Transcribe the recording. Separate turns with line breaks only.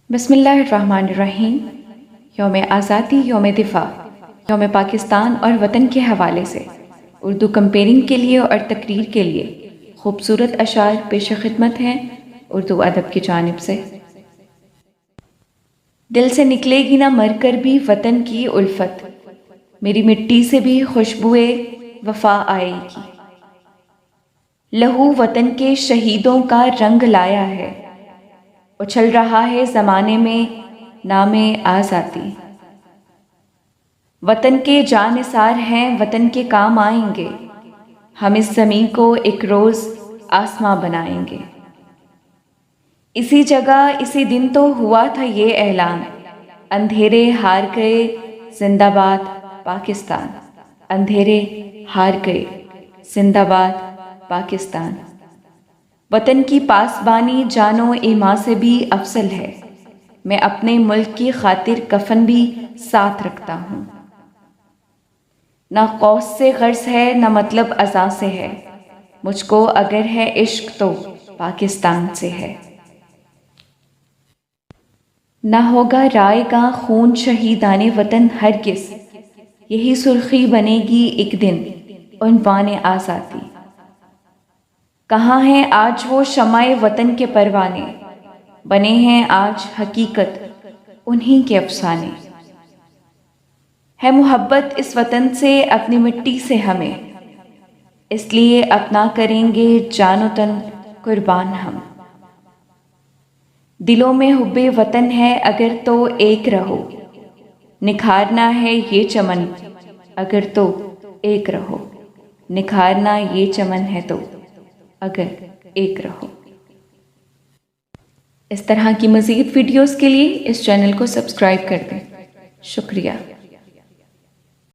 बिस्मिल्लाहिर्रहमानिर्रहीम। यौम आज़ादी, यौम दिफ़ा, यौम पाकिस्तान और वतन के हवाले से उर्दू कंपेयरिंग के लिए और तकरीर के लिए खूबसूरत अशार पेश खिदमत हैं उर्दू अदब की जानिब से। दिल से निकलेगी ना मर कर भी वतन की उल्फत, मेरी मिट्टी से भी खुशबुए वफ़ा आएगी। लहू वतन के शहीदों का रंग लाया है, उछल रहा है ज़माने में नामे आज़ादी। वतन के जानिसार हैं, वतन के काम आएंगे, हम इस ज़मीं को एक रोज़ आसमां बनाएंगे। इसी जगह इसी दिन तो हुआ था ये ऐलान, अंधेरे हार गए जिंदाबाद पाकिस्तान। अंधेरे हार गए जिंदाबाद पाकिस्तान। वतन की पासबानी जानो ईमा से भी अफसल है, मैं अपने मुल्क की खातिर कफन भी साथ रखता हूँ। ना कौस से गर्ज है ना मतलब अज़ा से है, मुझको अगर है इश्क तो पाकिस्तान से है। ना होगा रायगा खून शहीदाने वतन हरगिज़, यही सुर्खी बनेगी एक दिन उन्वाने आज़ादी। कहाँ हैं आज वो शमाए वतन के परवाने, बने हैं आज हकीकत उन्हीं के अफसाने। है मोहब्बत इस वतन से अपनी मिट्टी से हमें, इसलिए अपना करेंगे जानो तन कुर्बान हम। दिलों में हुब्बे वतन है अगर तो एक रहो, निखारना है ये चमन अगर तो एक रहो। निखारना ये चमन है तो अगर एक रहो। इस तरह की मज़ीद वीडियोस के लिए इस चैनल को सब्सक्राइब कर दें। शुक्रिया।